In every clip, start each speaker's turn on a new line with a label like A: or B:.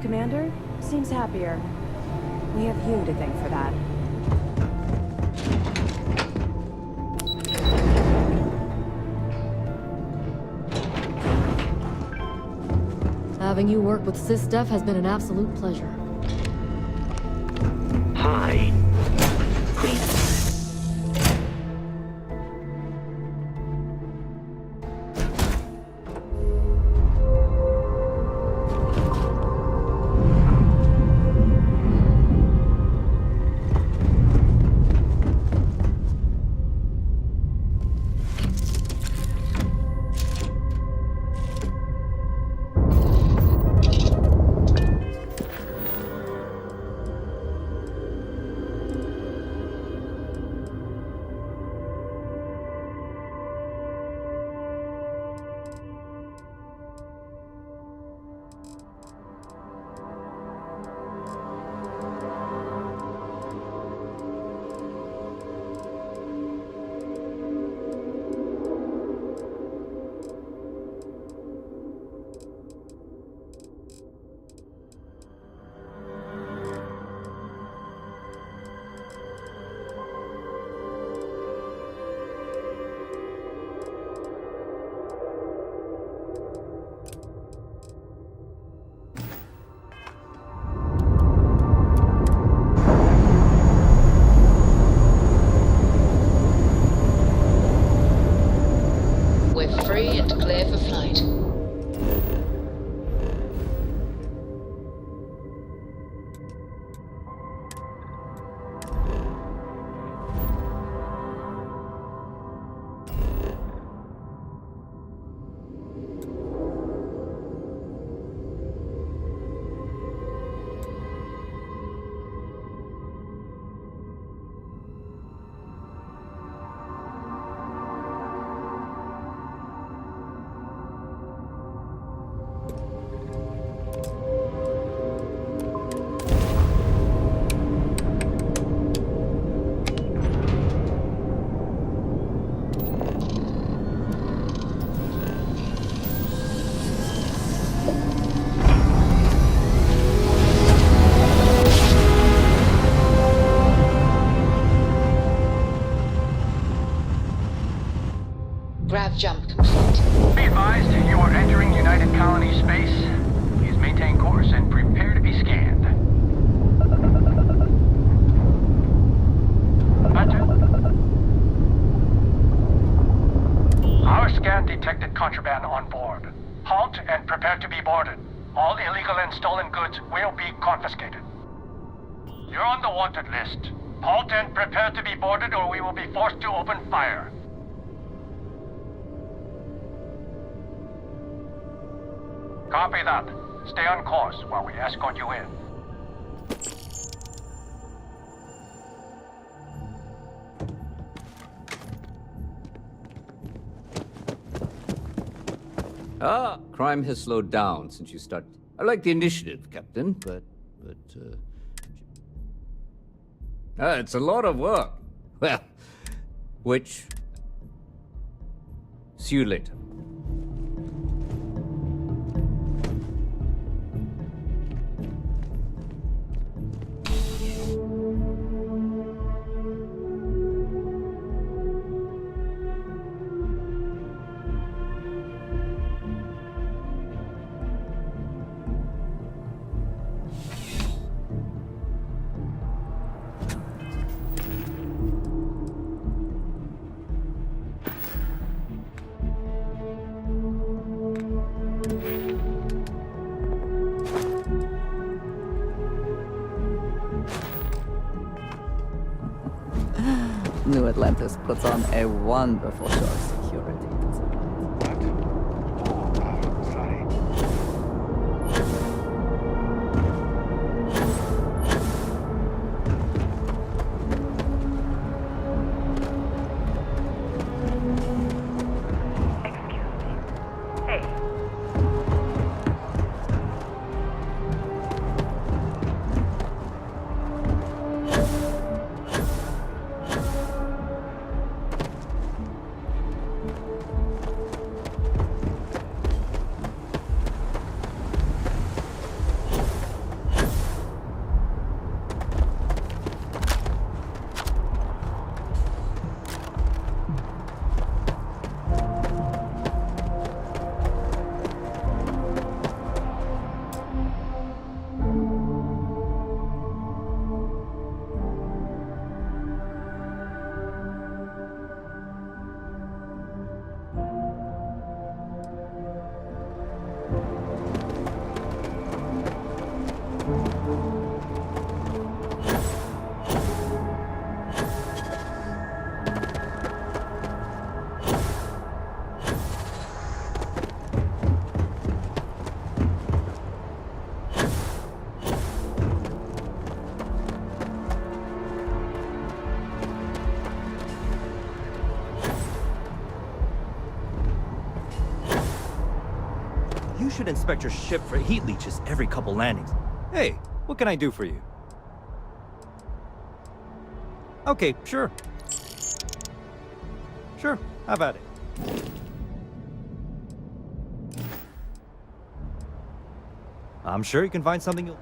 A: Commander? Seems happier. We have you to thank for that.
B: Having you work with SysDef has been an absolute pleasure.
C: Hi.
D: We're free and clear for flight. Grav jump complete.
E: Be advised, you are entering United Colony space. Please maintain course and prepare to be scanned. Roger. Our scan detected contraband on board. Halt and prepare to be boarded. All illegal and stolen goods will be confiscated. You're on the wanted list. Halt and prepare to be boarded or we will be forced to open fire. Copy that. Stay on course while we escort you in.
F: Crime has slowed down since you started. I like the initiative, Captain, but it's a lot of work. Well, which... See you later.
G: New Atlantis puts on a wonderful show of security.
C: You should inspect your ship for heat leeches every couple landings. Hey, what can I do for you? Okay, sure. Sure, have at it. I'm sure you can find something you'll...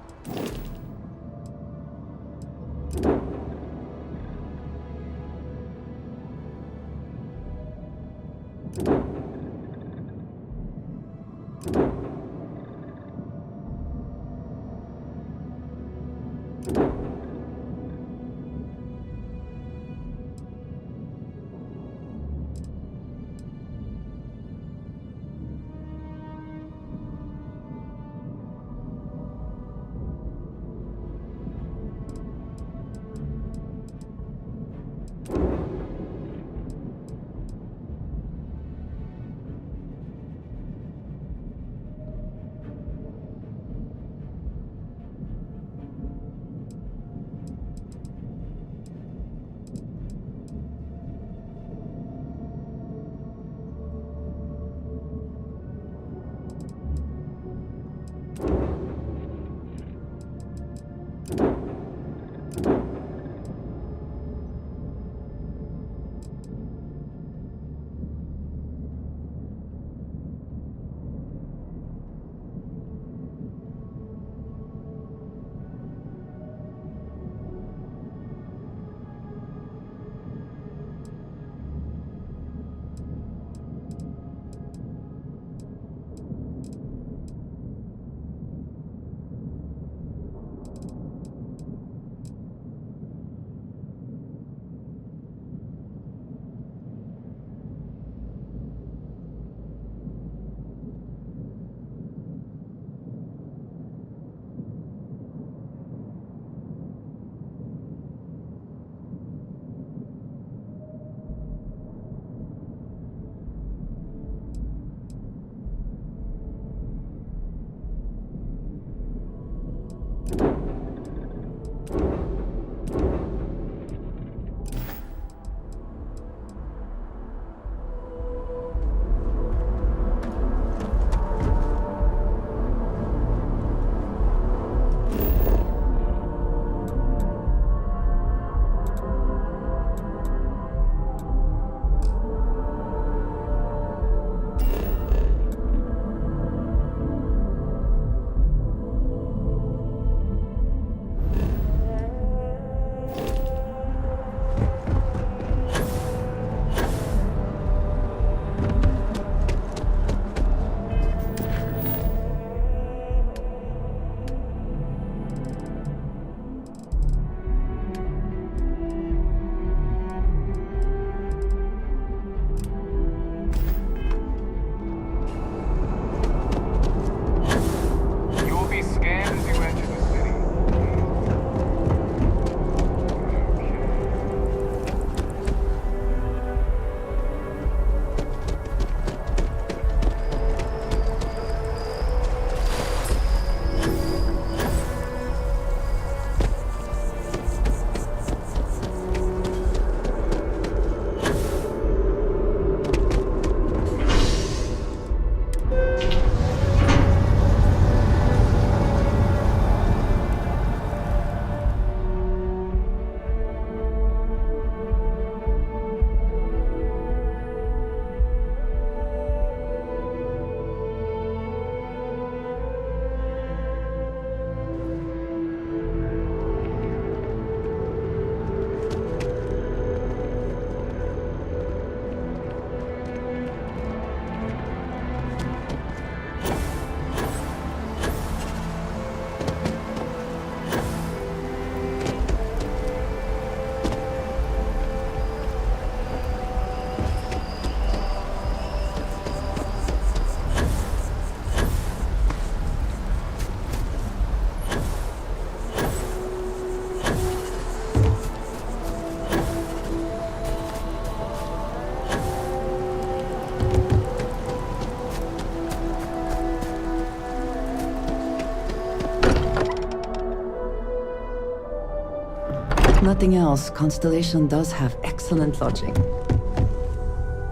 G: Nothing else, Constellation does have excellent lodging.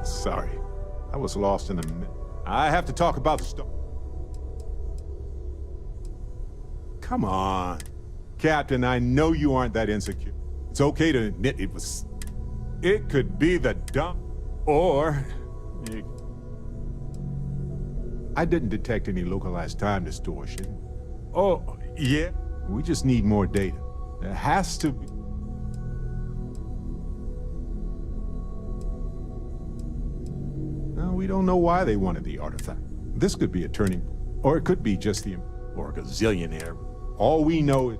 H: Sorry. I was lost in the... I have to talk about the come on. Captain, I know you aren't that insecure. It's okay to admit it was... It could be the dump, or... I didn't detect any localized time distortion. Oh, yeah? We just need more data. There has to be... No, we don't know why they wanted the artifact. This could be a turning point, or it could be just the... or a gazillionaire. All we know is...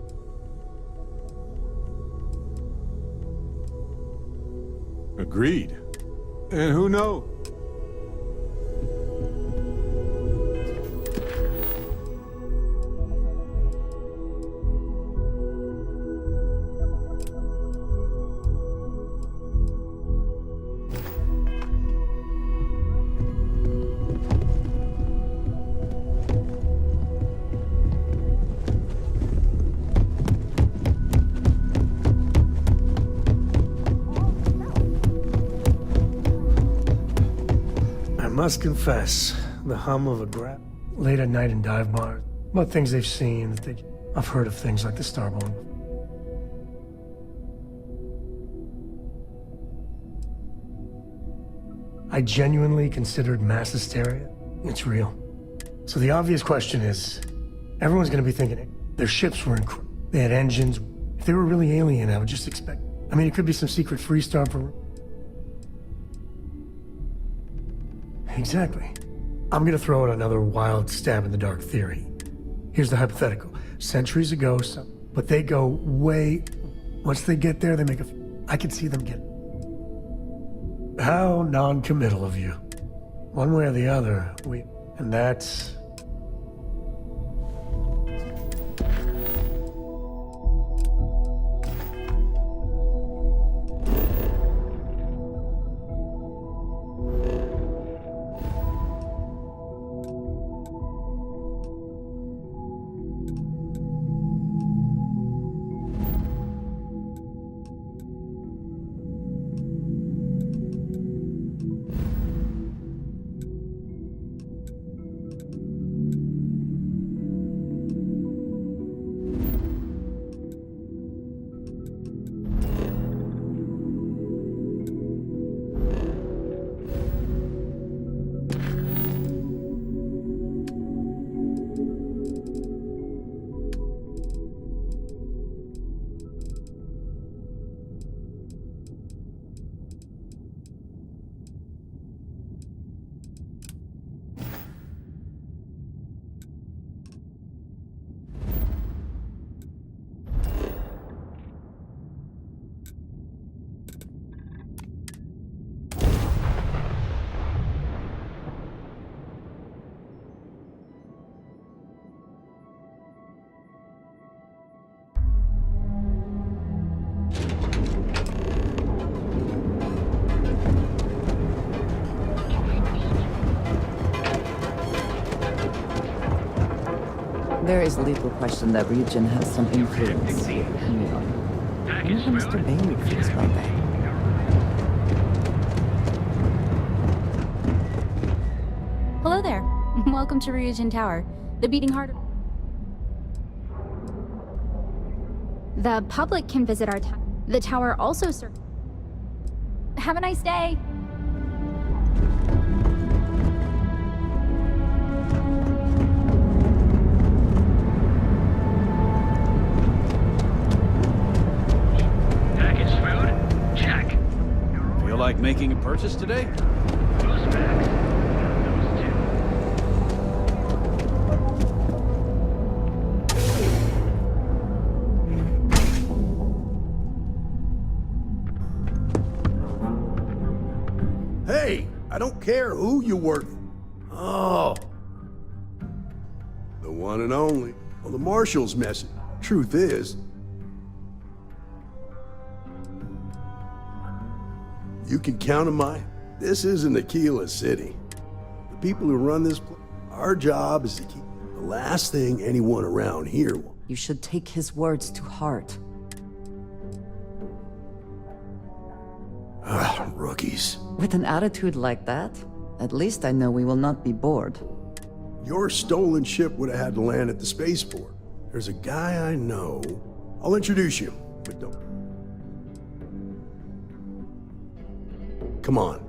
H: Agreed. And who knows?
I: I must confess, the hum of a grab late at night in dive bars, about things they've seen, I've heard of things like the Starborn. I genuinely considered mass hysteria. It's real. So the obvious question is, everyone's gonna be thinking, their ships were incredible. They had engines. If they were really alien, I would just expect... I mean, it could be some secret freestar for... Exactly. I'm gonna throw out another wild stab in the dark theory. Here's the hypothetical. Centuries ago, but they go way... Once they get there, they make a... I can see them get... How non-committal of you. One way or the other, and that's...
G: There is little question that region has some influence. Even Mr. Bailey feels about that.
J: Hello there. Welcome to Ryzen Tower, the beating heart of... The public can visit our tower. The tower also serves... Have a nice day.
C: Feel like making a purchase today?
K: Hey, I don't care who you work for. Oh. The one and only. Well, the Marshal's message. Truth is, you can count on this isn't Aquila City. The people who run this place, our job is to keep the last thing anyone around here will.
G: You should take his words to heart.
K: Rookies.
G: With an attitude like that, at least I know we will not be bored.
K: Your stolen ship would have had to land at the spaceport. There's a guy I know. I'll introduce you, but don't. Come on.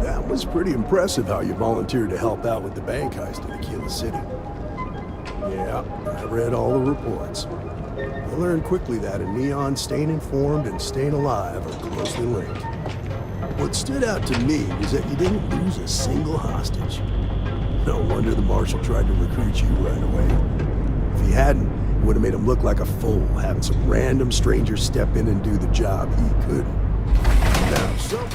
K: That was pretty impressive how you volunteered to help out with the bank heist in Aquila City. Yeah, I read all the reports. I learned quickly that in Neon, staying informed and staying alive are closely linked. What stood out to me was that you didn't lose a single hostage. No wonder the marshal tried to recruit you right away. If he hadn't, it would have made him look like a fool, having some random stranger step in and do the job he couldn't. Now, some...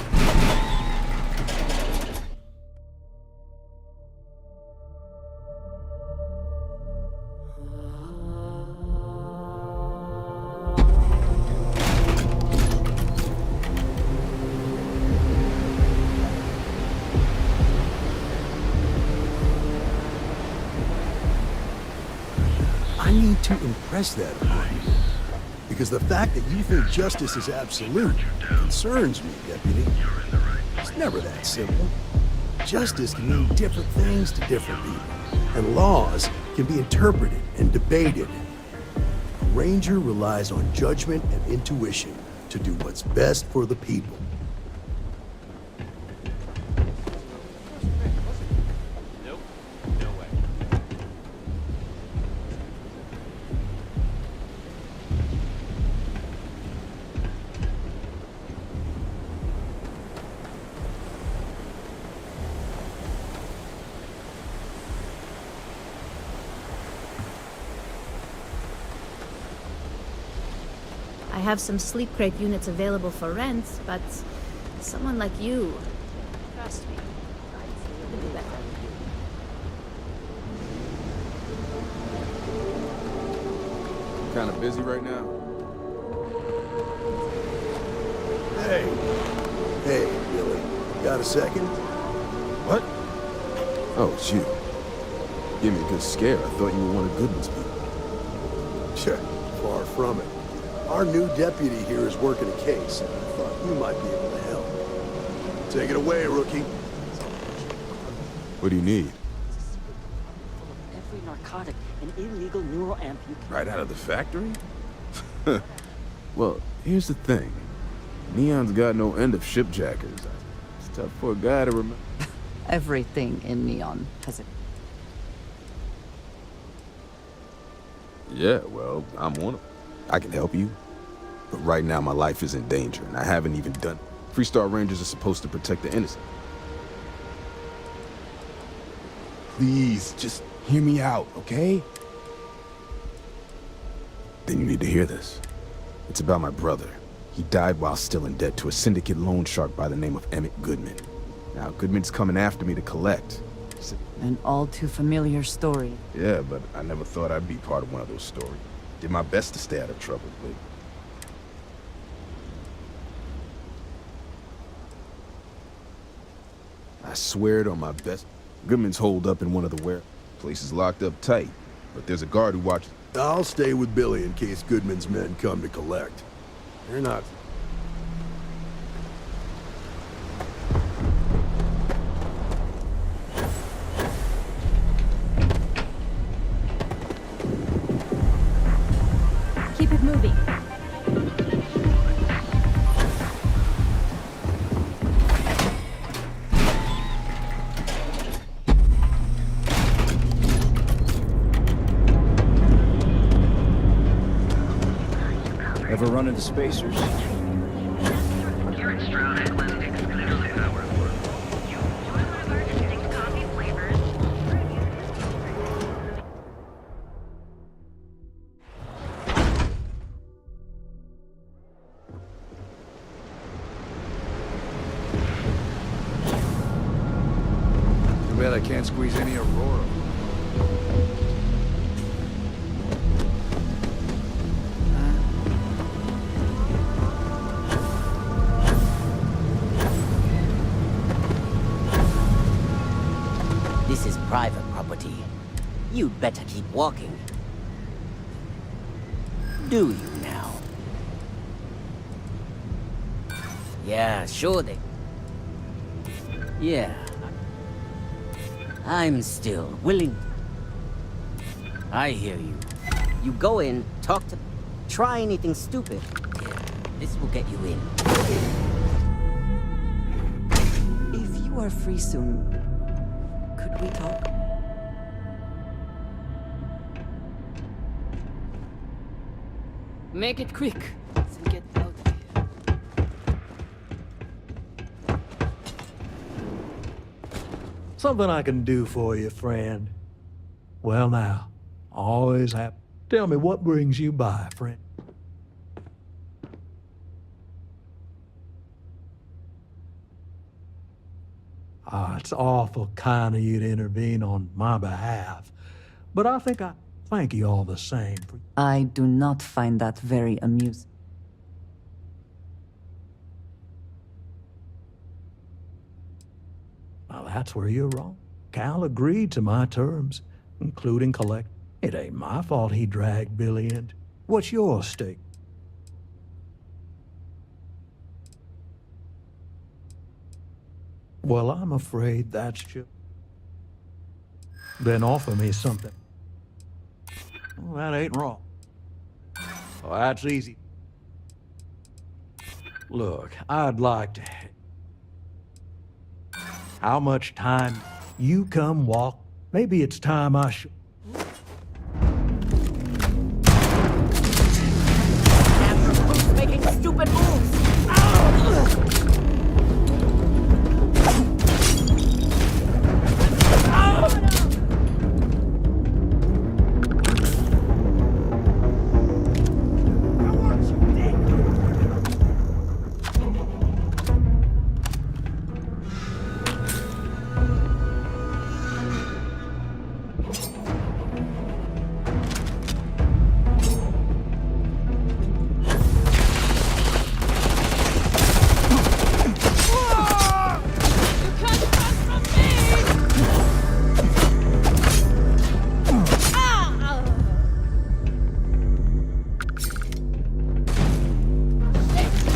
K: I need to impress that upon you. Because the fact that you think justice is absolute concerns me, Deputy. It's never that simple. Justice can mean different things to different people, and laws can be interpreted and debated. A ranger relies on judgment and intuition to do what's best for the people.
L: I have some sleep crate units available for rent, but someone like you, trust me, I'd do better.
M: Kind of busy right now?
K: Hey. Hey, Billy. Got a second?
M: What? Oh, it's you. Give me a good scare. I thought you were one of Goodman's people.
K: Sure. Far from it. Our new deputy here is working a case, and I thought you might be able to help. Take it away, rookie.
M: What do you need?
N: Every narcotic and illegal neuroamp you can...
M: Right out of the factory? Well, here's the thing. Neon's got no end of shipjackers. It's tough for a guy to remember.
G: Everything in Neon has it.
M: Yeah, well, I'm one of them. I can help you, but right now my life is in danger, and I haven't even done it. Freestar Rangers are supposed to protect the innocent. Please, just hear me out, okay? Then you need to hear this. It's about my brother. He died while still in debt to a syndicate loan shark by the name of Emmett Goodman. Now, Goodman's coming after me to collect.
G: An all too familiar story.
M: Yeah, but I never thought I'd be part of one of those stories. Did my best to stay out of trouble, but... I swear it on my best. Goodman's holed up in one of the place is locked up tight, but there's a guard who watches.
K: I'll stay with Billy in case Goodman's men come to collect. They're not...
J: Keep it moving.
C: Ever run into spacers?
M: Too bad I can't squeeze any Aurora.
N: This is private property. property. You'd better keep walking. Do you now? Yeah, sure they... Yeah. I'm still willing. I hear you. You go in, talk to... Try anything stupid. Yeah, this will get you in.
G: If you are free soon, could we talk?
B: Make it quick. And get out of here.
O: Something I can do for you, friend. Well now, always happy. Tell me what brings you by, friend. It's awful kind of you to intervene on my behalf, but I think I thank you all the same.
G: I do not find that very amusing.
O: Well, that's where you're wrong. Cal agreed to my terms, including collect. It ain't my fault he dragged Billy in. What's your stake? Well, I'm afraid that's just... Then offer me something. Well, that ain't wrong. Well, that's easy. Look, I'd like to... How much time you come walk? Maybe it's time I should...
N: Making stupid moves!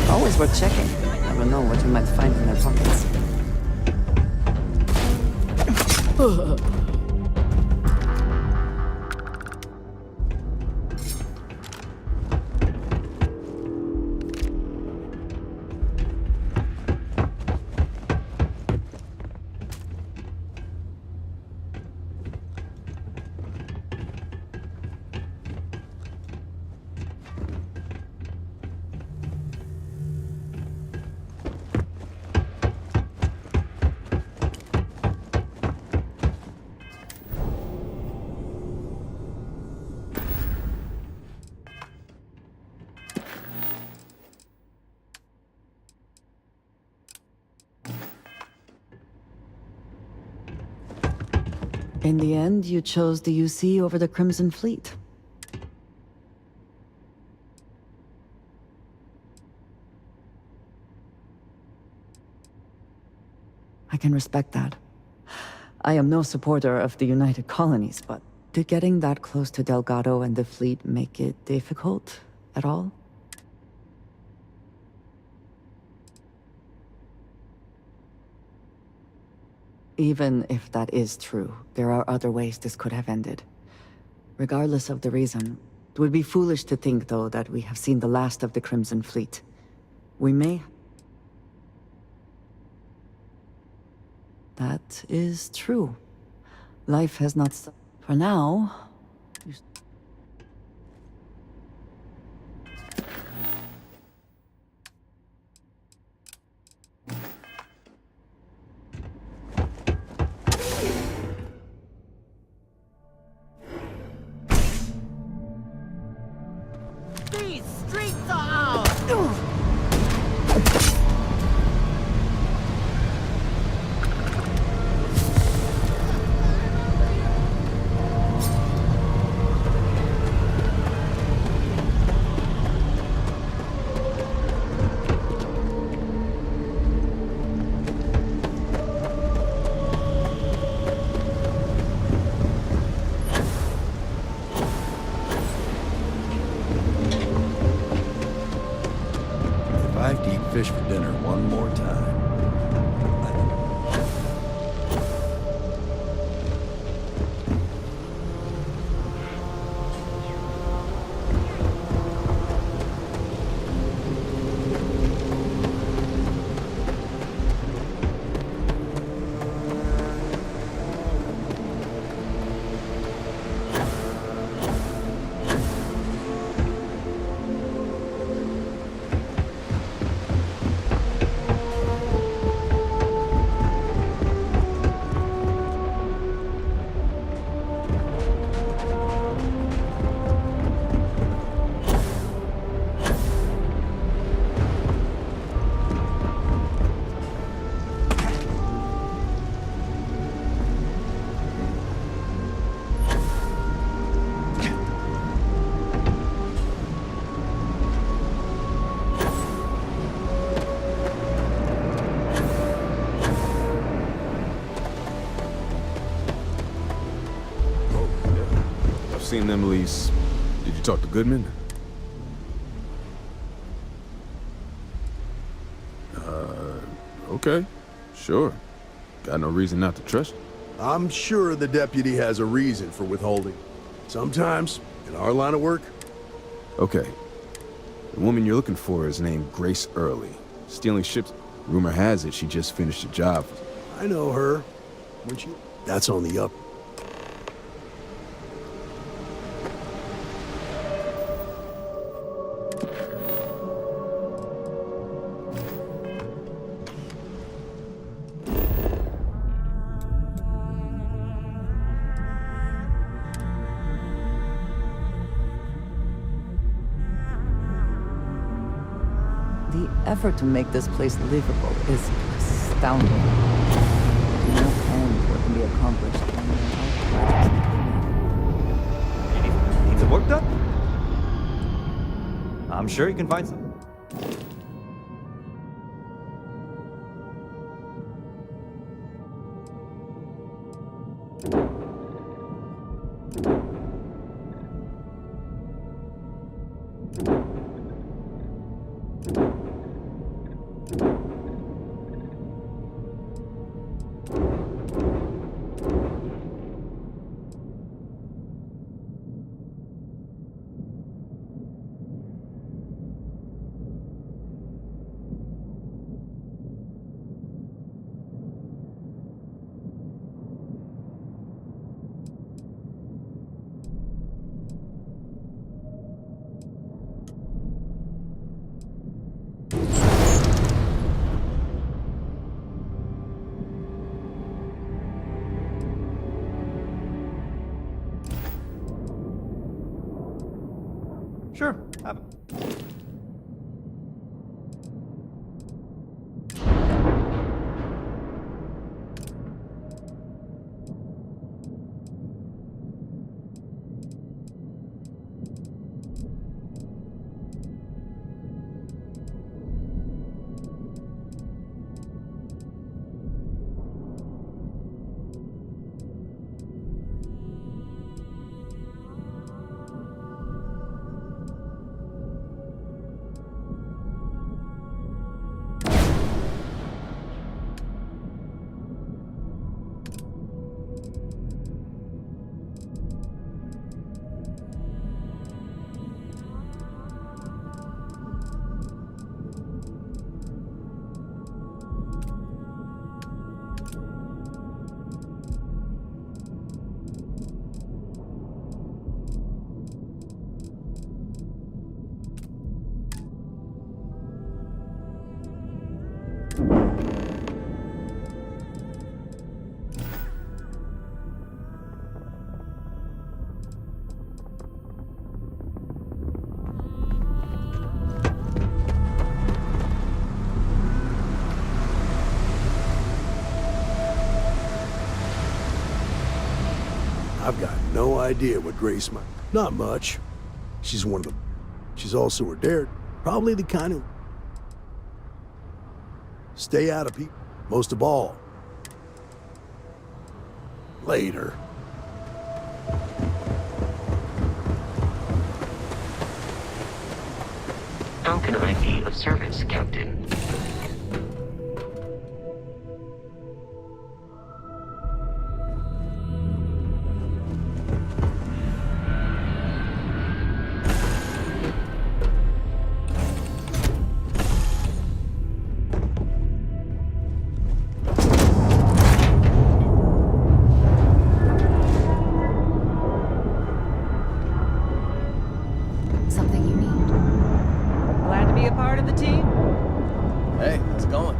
G: Always worth checking. Never know what you might find in their pockets. In the end, you chose the UC over the Crimson Fleet. I can respect that. I am no supporter of the United Colonies, but did getting that close to Delgado and the fleet make it difficult at all? Even if that is true, there are other ways this could have ended. Regardless of the reason, it would be foolish to think, though, that we have seen the last of the Crimson Fleet. We may... That is true. Life has not... For now...
N: These streets are ours!
K: one more time.
M: Seen them lease. Did you talk to Goodman? Okay. Sure. Got no reason not to trust you.
K: I'm sure the deputy has a reason for withholding. Sometimes, in our line of work.
M: Okay. The woman you're looking for is named Grace Early. Stealing ships. Rumor has it she just finished a job.
K: I know her. When she... That's on the up.
G: The effort to make this place livable is astounding. No end what can be accomplished when
C: Needs some work done? I'm sure you can find some. Sure, have it.
K: I've got no idea what Grace might... Not much. She's one of them. She's also a dare. Probably the kind of... Stay out of people. Most of all. Later.
P: How can I be of service, Captain?
N: How's it going?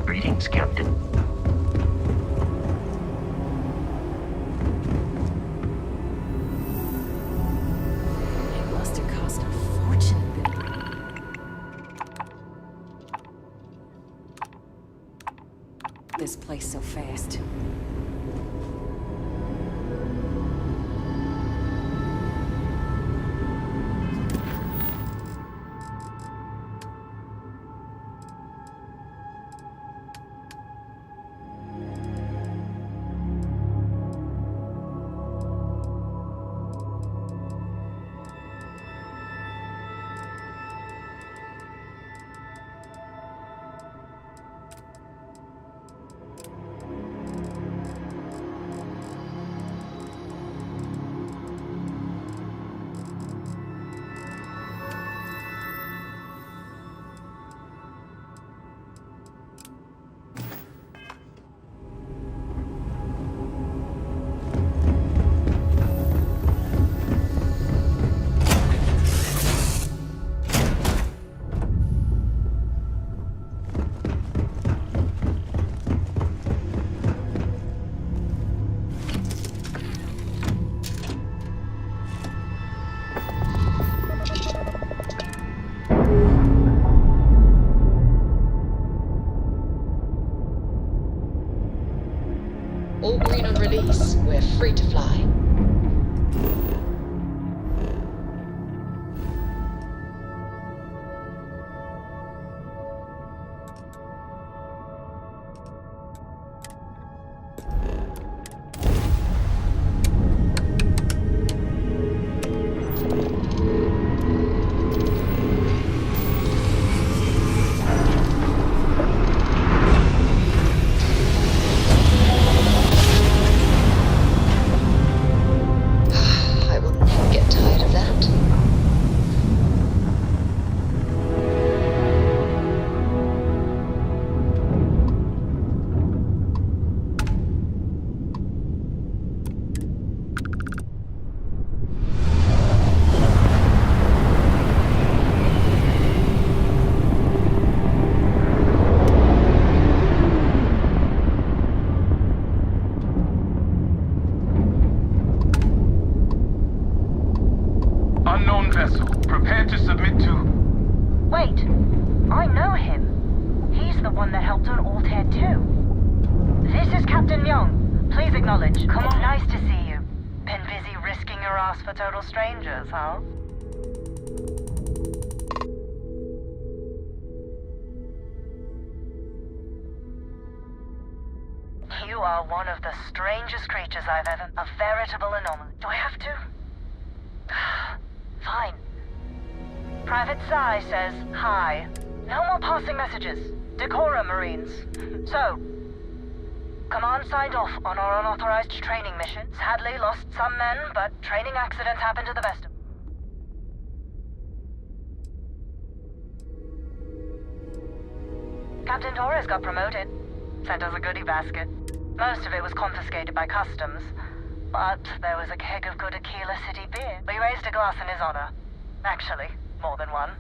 P: Greetings, Captain.
A: It must have cost a fortune. This place so fast.
D: All green on release. We're free to fly.
E: Unknown vessel. Prepare to submit to...
Q: Wait. I know him. He's the one that helped on Altair 2. This is Captain Young. Please acknowledge. Come on. Nice to see you. Been busy risking your ass for total strangers, huh? You are one of the strangest creatures I've ever... A veritable anomaly. Do I have to? Fine. Private Psy says hi. No more passing messages. Decorum, Marines. So, Command signed off on our unauthorized training mission. Sadly lost some men, but training accidents happen to the best of them. Captain Torres got promoted. Sent us a goodie basket. Most of it was confiscated by customs. But there was a keg of good Aquila City beer. We raised a glass in his honor. Actually, more than one.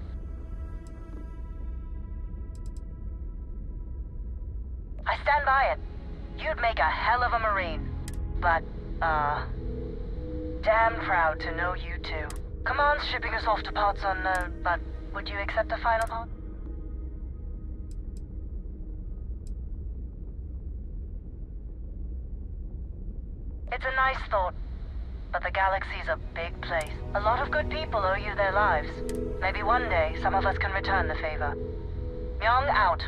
Q: I stand by it. You'd make a hell of a Marine. But, damn proud to know you too. Command's shipping us off to parts unknown, but would you accept a final part? It's a nice thought, but the galaxy's a big place. A lot of good people owe you their lives. Maybe one day, some of us can return the favor. Young out.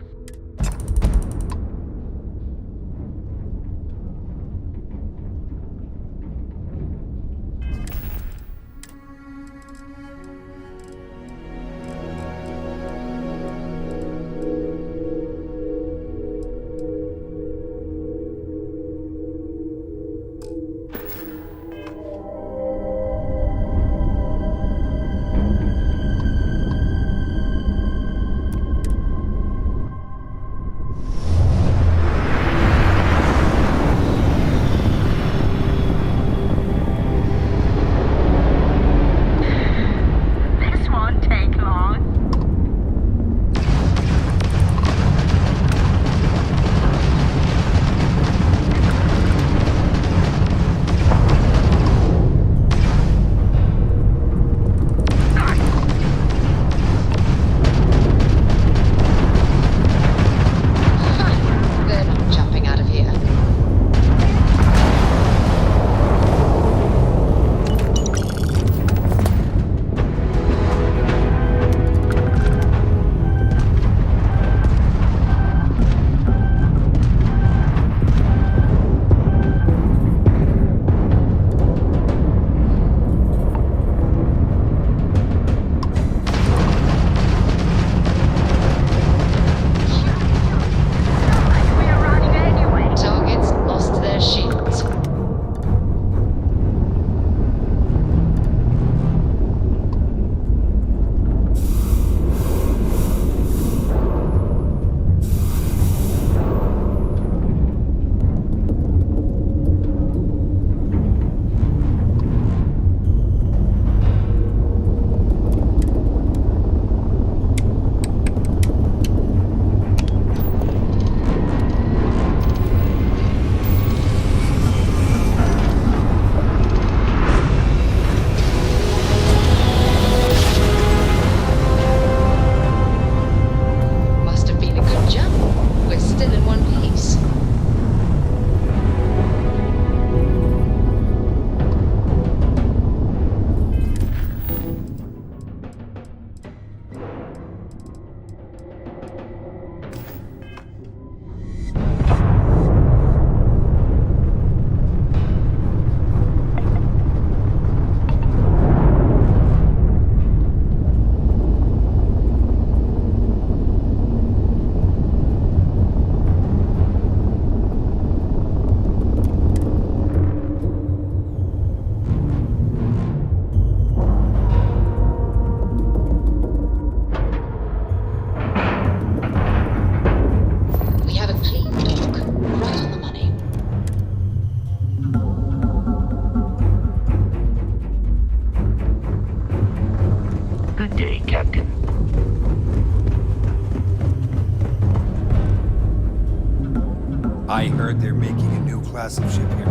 C: I heard they're making a new class of ship here.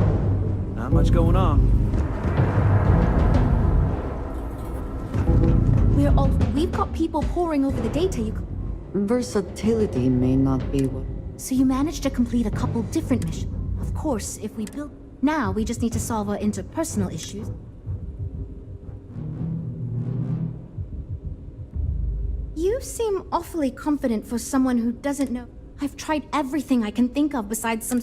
O: Not much going on.
J: We've got people poring over the data you...
G: Versatility may not be what...
L: So you managed to complete a couple different missions. Of course, if we build... Now, we just need to solve our interpersonal issues.
J: You seem awfully confident for someone who doesn't know. I've tried everything I can think of besides some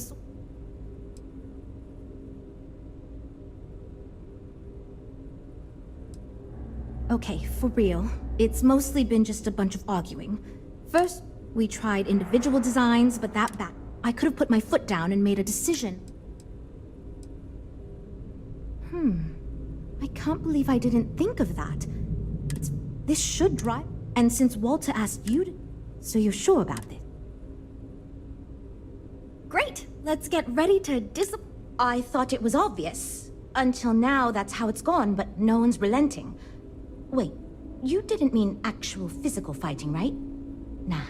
J: Okay, for real. It's mostly been just a bunch of arguing. First, we tried individual designs, but that back. I could have put my foot down and made a decision. I can't believe I didn't think of that. This should drive. And since Walter asked you to... So you're sure about this? Great! Let's get ready to I thought it was obvious. Until now, that's how it's gone, but no one's relenting. Wait, you didn't mean actual physical fighting, right? Nah.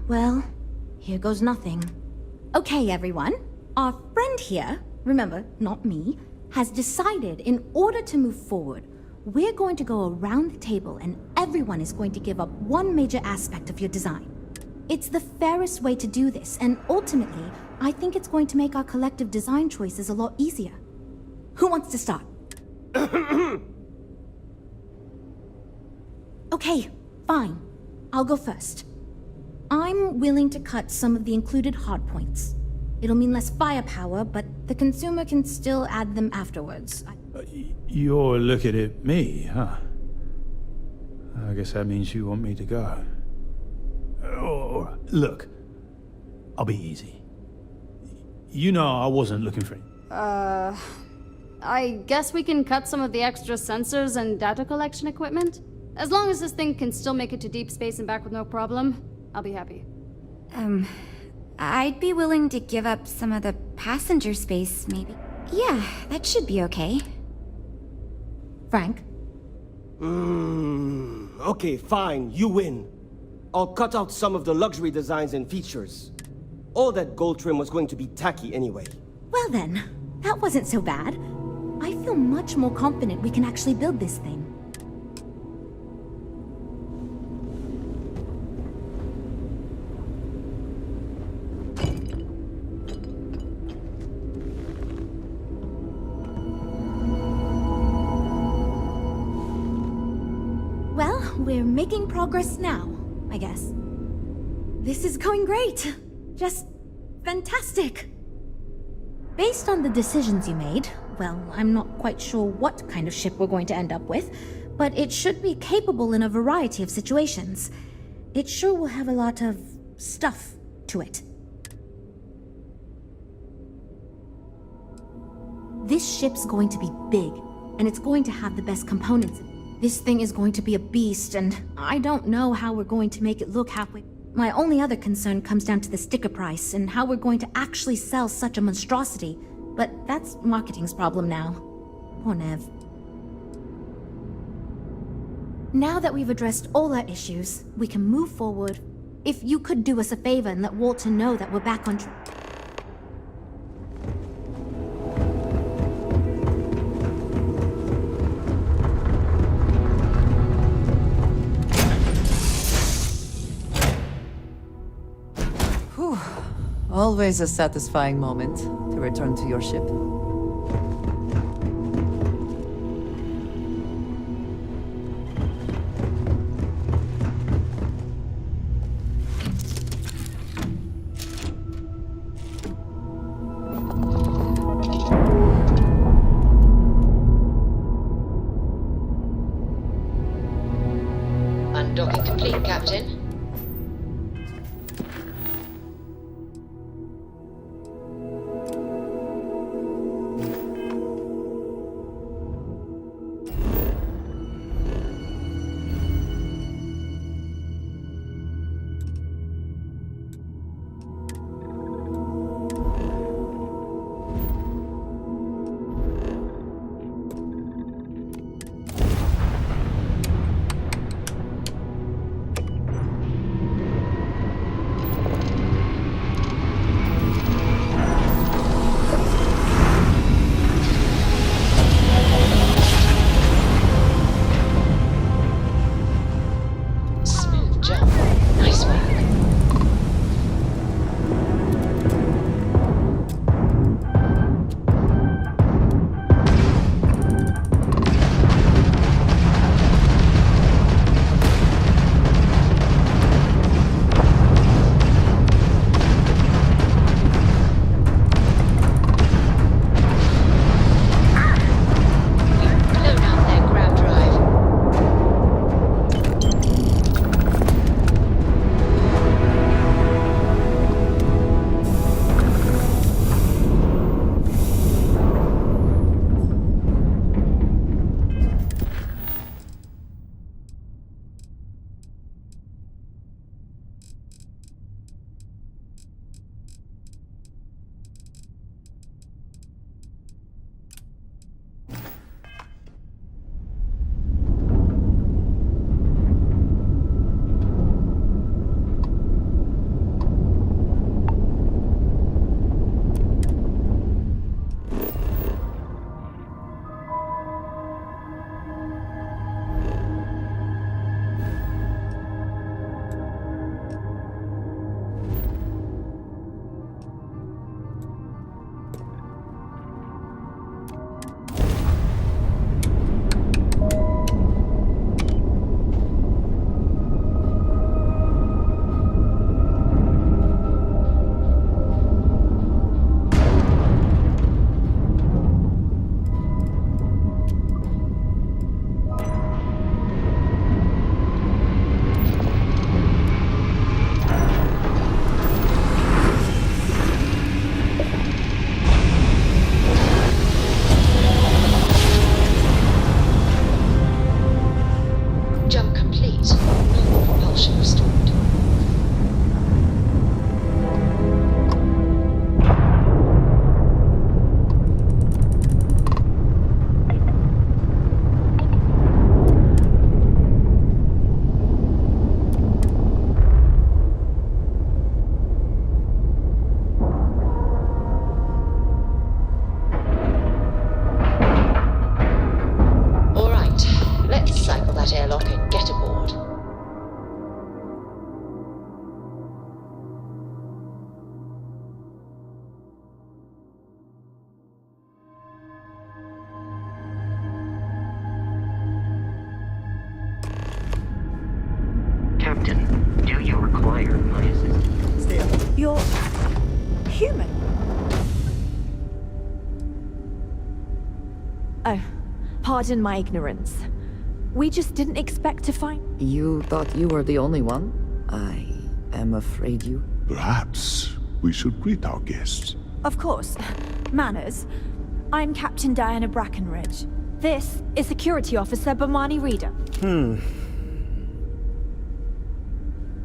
J: Well, here goes nothing. Okay, everyone. Our friend here, remember, not me, has decided in order to move forward, we're going to go around the table and everyone is going to give up one major aspect of your design. It's the fairest way to do this, and ultimately, I think it's going to make our collective design choices a lot easier. Who wants to start? Okay, fine. I'll go first. I'm willing to cut some of the included hardpoints. It'll mean less firepower, but the consumer can still add them afterwards.
O: You're looking at me, huh? I guess that means you want me to go. Oh, look, I'll be easy. You know I wasn't looking for it.
B: I guess we can cut some of the extra sensors and data collection equipment? As long as this thing can still make it to deep space and back with no problem, I'll be happy.
P: I'd be willing to give up some of the passenger space, maybe. Yeah, that should be okay.
J: Frank?
R: Okay, fine, you win. I'll cut out some of the luxury designs and features. All that gold trim was going to be tacky anyway.
J: Well then, that wasn't so bad. I feel much more confident we can actually build this thing. Well, we're making progress now, I guess. This is going great. Just fantastic. Based on the decisions you made, well, I'm not quite sure what kind of ship we're going to end up with, but it should be capable in a variety of situations. It sure will have a lot of stuff to it. This ship's going to be big, and it's going to have the best components. This thing is going to be a beast, and I don't know how we're going to make it look halfway. My only other concern comes down to the sticker price and how we're going to actually sell such a monstrosity. But that's marketing's problem now. Poor Nev. Now that we've addressed all our issues, we can move forward. If you could do us a favor and let Walter know that we're back on track.
G: Always a satisfying moment to return to your ship.
D: Undocking complete, Captain.
A: human? Oh, pardon my ignorance. We just didn't expect to find...
G: You thought you were the only one? I am afraid you...
S: Perhaps we should greet our guests.
A: Of course. Manners. I'm Captain Diana Brackenridge. This is Security Officer Bomani Reader.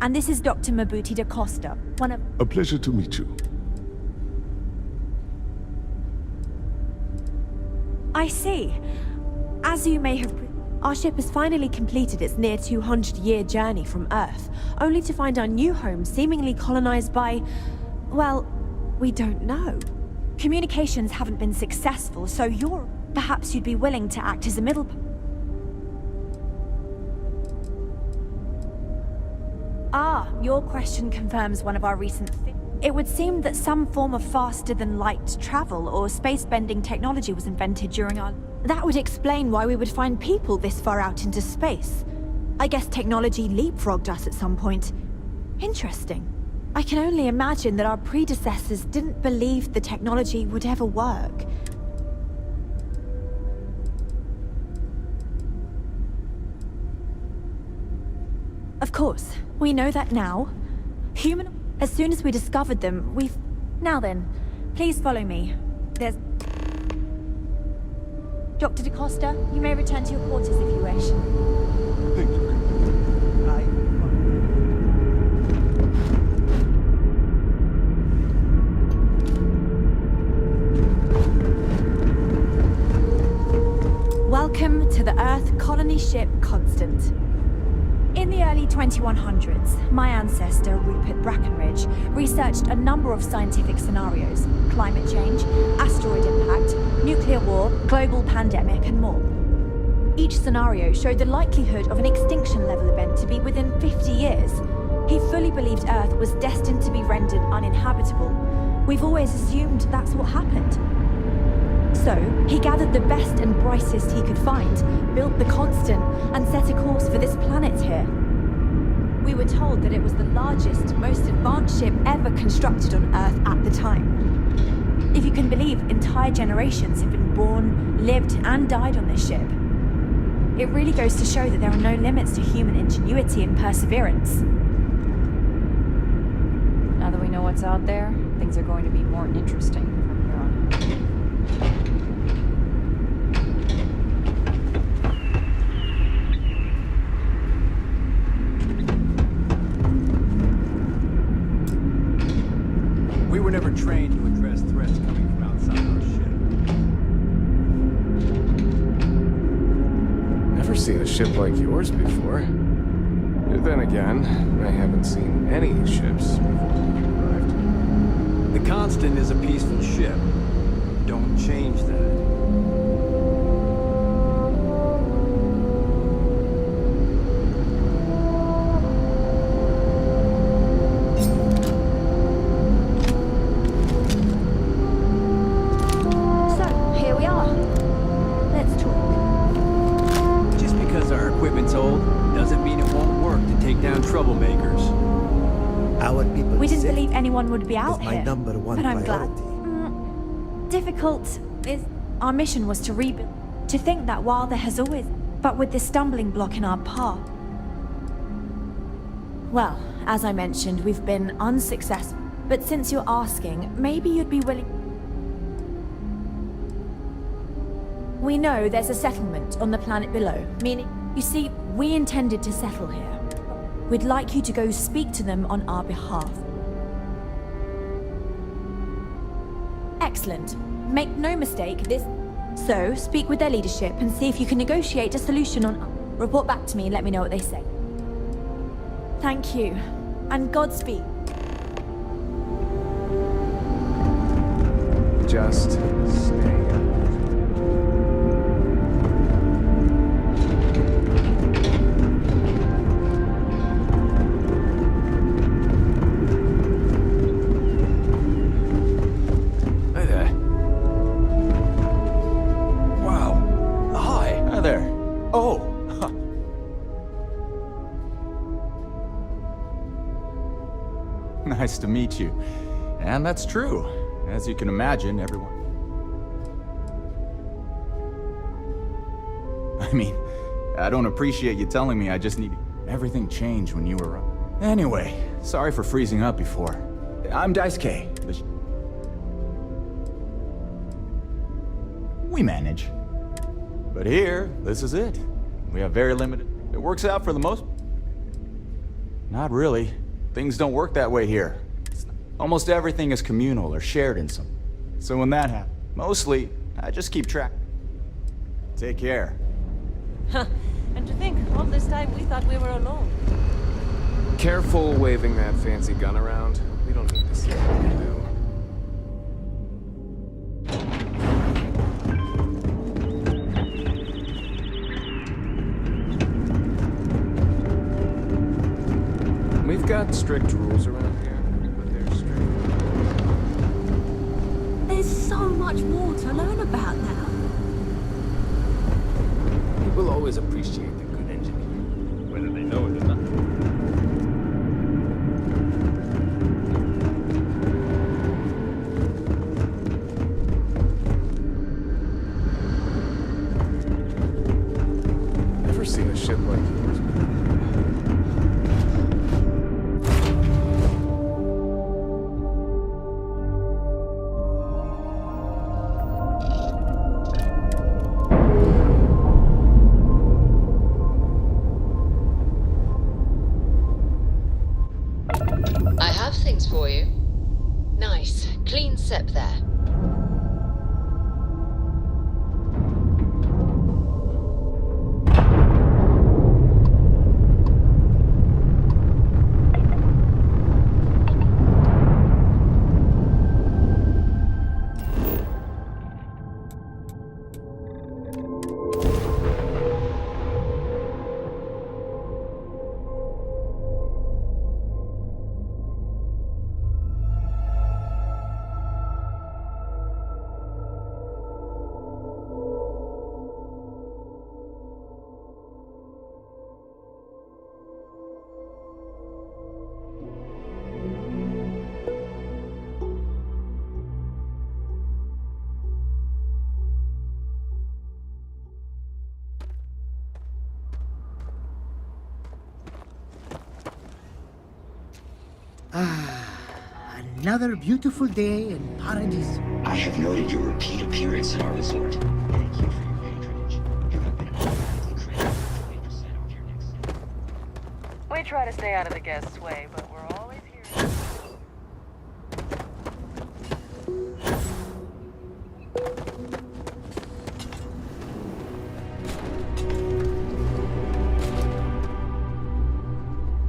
A: And this is Dr. Mabuti da Costa, one of...
S: A pleasure to meet you.
A: I see. As you may have... Our ship has finally completed its near 200-year journey from Earth, only to find our new home seemingly colonized by... well, we don't know. Communications haven't been successful, so perhaps you'd be willing to act as a middle... Ah, your question confirms one of our recent... It would seem that some form of faster-than-light travel or space-bending technology was invented during our... That would explain why we would find people this far out into space. I guess technology leapfrogged us at some point. Interesting. I can only imagine that our predecessors didn't believe the technology would ever work. Of course, we know that now. As soon as we discovered them, we've... Now then, please follow me. There's... Dr. DaCosta, you may return to your quarters if you wish.
S: Thank you.
A: Welcome to the Earth colony ship Constant. In the early 2100s, my ancestor, Rupert Brackenridge, researched a number of scientific scenarios: climate change, asteroid impact, nuclear war, global pandemic, and more. Each scenario showed the likelihood of an extinction-level event to be within 50 years. He fully believed Earth was destined to be rendered uninhabitable. We've always assumed that's what happened. So, he gathered the best and brightest he could find, built the Constant, and set a course for this planet here. We were told that it was the largest, most advanced ship ever constructed on Earth at the time. If you can believe, entire generations have been born, lived, and died on this ship. It really goes to show that there are no limits to human ingenuity and perseverance.
T: Now that we know what's out there, things are going to be more interesting from here on.
C: We were never trained to address threats coming from outside our ship.
U: Never seen a ship like yours before. Then again, I haven't seen any ships before we arrived.
C: The Constant is a peaceful ship. Don't change that.
A: Anyone would be out here, but I'm glad. Difficult is... Our mission was to rebuild. To think that while there has always... But with this stumbling block in our path... Well, as I mentioned, we've been unsuccessful. But since you're asking, maybe you'd be willing... We know there's a settlement on the planet below, meaning... You see, we intended to settle here. We'd like you to go speak to them on our behalf. Excellent. Make no mistake, this... So, speak with their leadership and see if you can negotiate a solution on... Report back to me and let me know what they say. Thank you. And Godspeed.
U: Just stay.
V: Nice to meet you.
F: And that's true. As you can imagine, everyone... I mean, I don't appreciate you telling me I just need... Everything changed when you were up. Anyway, sorry for freezing up before. I'm Dice K. We manage. But here, this is it. We have very limited... It works out for the most... Not really. Things don't work that way here. Almost everything is communal or shared in some. So when that happens, mostly, I just keep track. Take care.
V: Huh. And to think, all this time we thought we were alone.
U: Careful waving that fancy gun around. We don't need to see what you do. We've got strict rules around here, but they're strict.
J: There's so much more to learn about now.
U: People always appreciate the good engineer, whether they know it or not. Never seen a ship like yours.
D: I have things for you. Nice, clean sep there.
W: Another beautiful day in paradise.
X: I have noted your repeat appearance at our resort. Thank you for your patronage. You have been automatically credited with 20% off your next stay.
V: We try to stay out of the guests' way, but we're always here.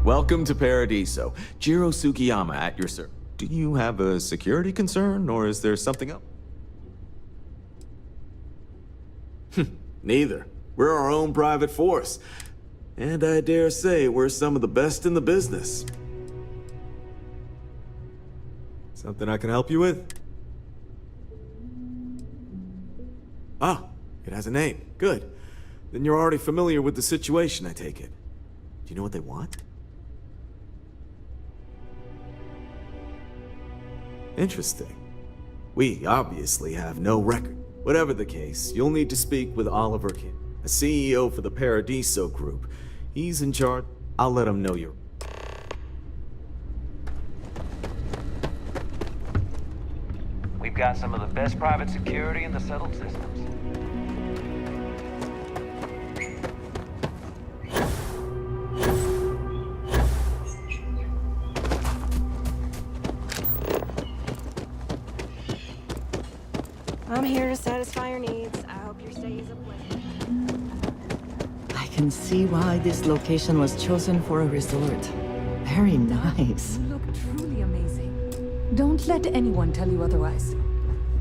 Y: Welcome to Paradiso. Jiro Sugiyama at your service. Do you have a security concern, or is there something else? Neither. We're our own private force. And I dare say we're some of the best in the business. Something I can help you with? Ah, it has a name. Good. Then you're already familiar with the situation, I take it. Do you know what they want? Interesting. We obviously have no record. Whatever the case, you'll need to speak with Oliver King, a CEO for the Paradiso Group. He's in charge. I'll let him know you're...
C: We've got some of the best private security in the settled systems.
V: I'm here to satisfy your needs. I hope your stay is a pleasure.
G: I can see why this location was chosen for a resort. Very nice.
Z: You look truly amazing. Don't let anyone tell you otherwise.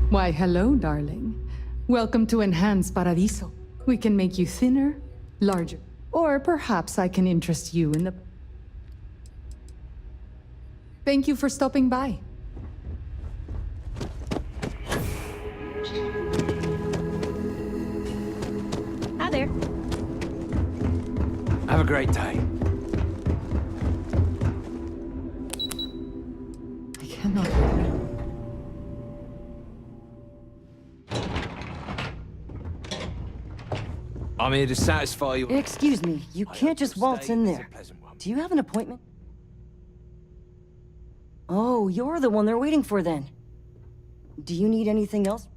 Z: Why, hello, darling. Welcome to Enhanced Paradiso. We can make you thinner, larger, or perhaps I can interest you in the... Thank you for stopping by.
V: Hi there.
C: Have a great day.
G: I cannot...
E: I'm here to satisfy you.
H: Excuse me, you can't just waltz in there. Do you have an appointment? Oh, you're the one they're waiting for then. Do you need anything else?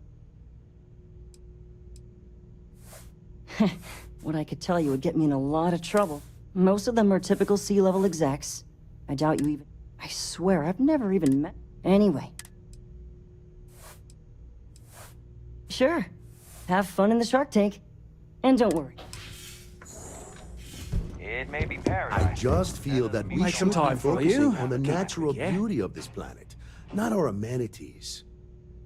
H: What I could tell you would get me in a lot of trouble. Most of them are typical C-level execs. I doubt you even... I swear, I've never even met... Anyway. Sure. Have fun in the Shark Tank. And don't worry.
I: It may be paradise.
K: I just feel that we
I: Make
K: should
I: some
K: be
I: time for
K: focusing
I: you.
K: on the natural
I: Yeah?
K: beauty of this planet, not our amenities.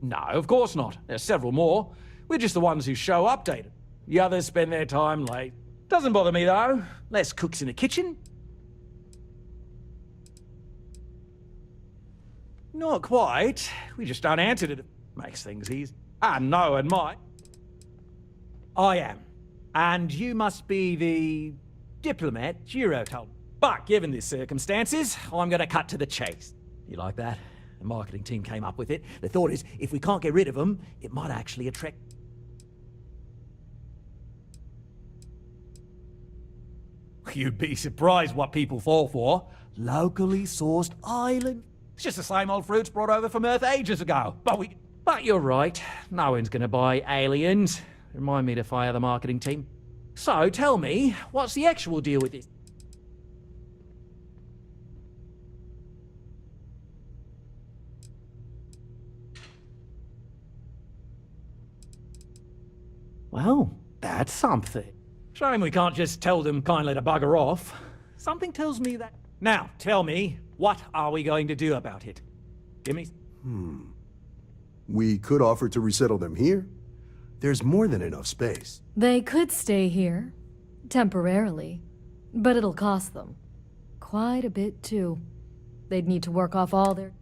I: No, of course not. There's several more. We're just the ones who show up dated. The others spend their time late. Doesn't bother me though. Less cooks in the kitchen. Not quite. We just don't answer to it. Makes things easy. And no, and my... I am. And you must be the diplomat Giro told me. But given the circumstances, I'm going to cut to the chase. You like that? The marketing team came up with it. The thought is, if we can't get rid of them, it might actually attract... You'd be surprised what people fall for. Locally sourced island. It's just the same old fruits brought over from Earth ages ago. But you're right. No one's going to buy aliens. Remind me to fire the marketing team. So tell me, what's the actual deal with this? Well, that's something. Shame we can't just tell them kindly to bugger off. Something tells me that... Now, tell me, what are we going to do about it? Gimme...
K: We could offer to resettle them here. There's more than enough space.
M: They could stay here. Temporarily. But it'll cost them. Quite a bit, too. They'd need to work off all their...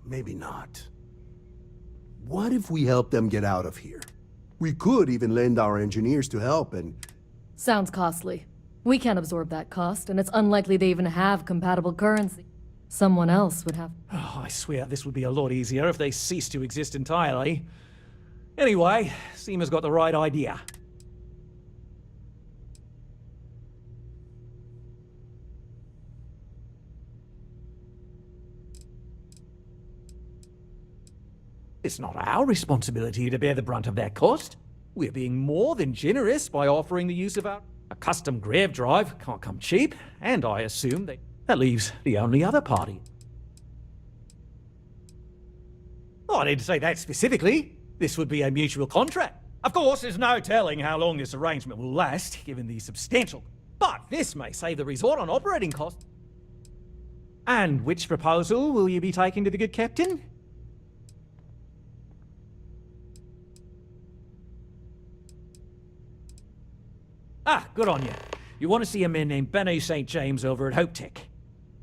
K: Maybe not. What if we help them get out of here? We could even lend our engineers to help and...
M: Sounds costly. We can't absorb that cost, and it's unlikely they even have compatible currency. Someone else would have...
I: Oh, I swear this would be a lot easier if they ceased to exist entirely. Anyway, Seema's got the right idea. It's not our responsibility to bear the brunt of that cost. We're being more than generous by offering the use of a custom grav drive. Can't come cheap, and I assume that leaves the only other party. Oh, I didn't say that specifically. This would be a mutual contract. Of course, there's no telling how long this arrangement will last, given the substantial... But this may save the resort on operating costs. And which proposal will you be taking to the good captain? Ah, good on you. You want to see a man named Benny St. James over at Hope Tech.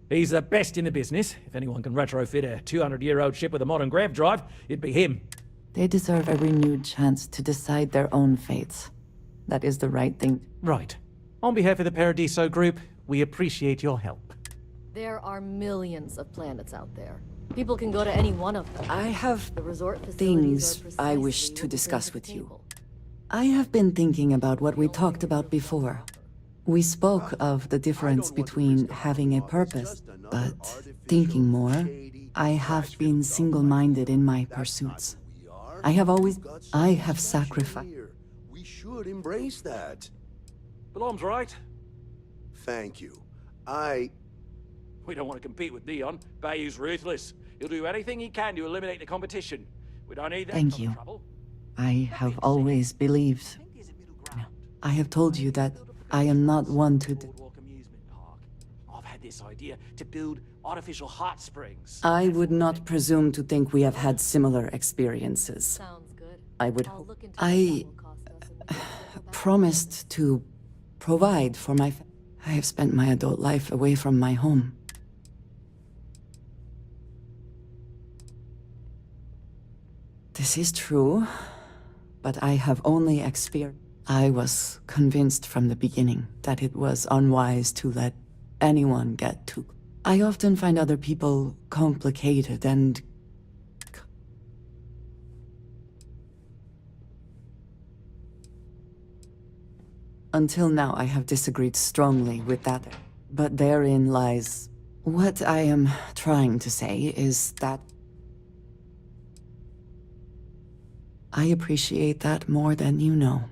I: He's the best in the business. If anyone can retrofit a 200-year-old ship with a modern grav drive, it'd be him.
G: They deserve a renewed chance to decide their own fates. That is the right thing.
I: Right. On behalf of the Paradiso Group, we appreciate your help.
M: There are millions of planets out there. People can go to any one of them.
G: I have
M: the resort
G: things I wish to discuss with you. I have been thinking about what we talked about before. We spoke of the difference between having a purpose, but thinking more, I have been single-minded in my pursuits. I have sacrificed.
K: We should embrace that.
I: Belom's right.
K: Thank you.
I: We don't want to compete with Dion. Bayou's ruthless. He'll do anything he can to eliminate the competition. We don't need that
G: Thank
I: kind
G: you.
I: of trouble.
G: I have always believed. I have told you that I am not one to...
I: I've had this idea to build artificial hot springs.
G: I would not presume to think we have had similar experiences.
M: Sounds good.
G: I promised to provide for my... I have spent my adult life away from my home. This is true, but I have only experienced... I was convinced from the beginning that it was unwise to let anyone get too... I often find other people complicated and... Until now, I have disagreed strongly with that. But therein lies... What I am trying to say is that... I appreciate that more than you know.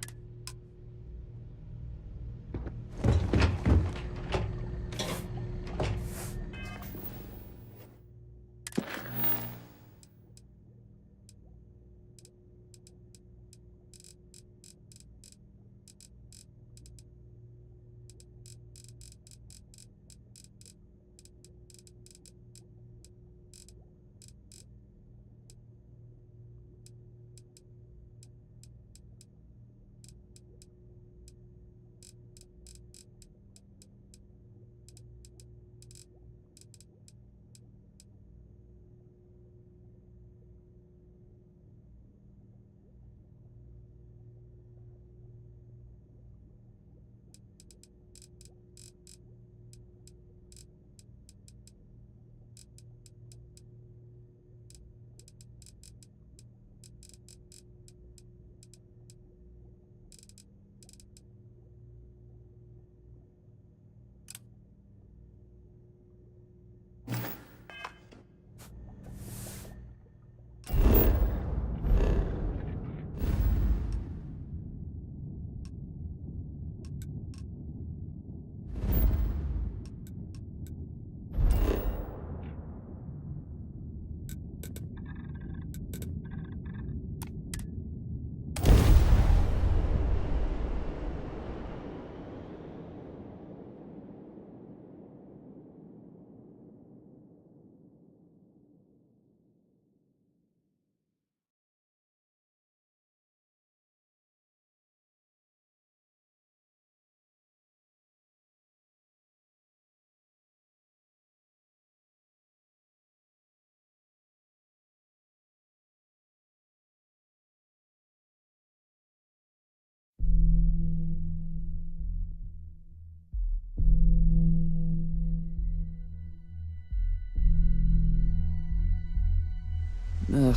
G: Ugh.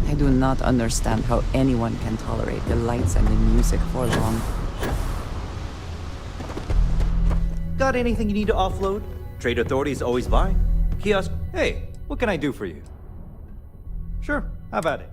G: I do not understand how anyone can tolerate the lights and the music for long.
C: Got anything you need to offload? Trade authorities always buy. Kiosk, hey, what can I do for you? Sure, how about it?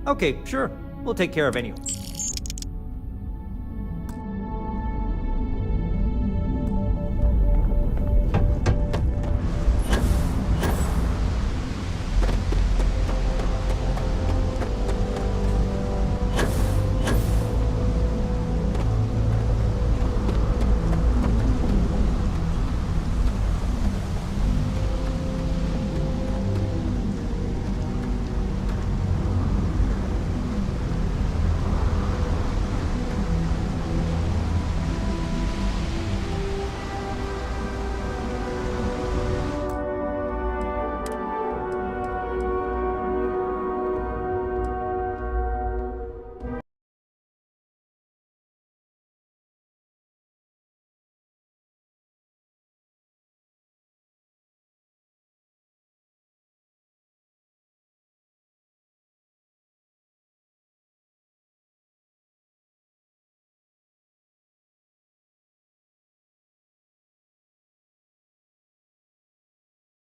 C: Okay, sure. We'll take care of anyone.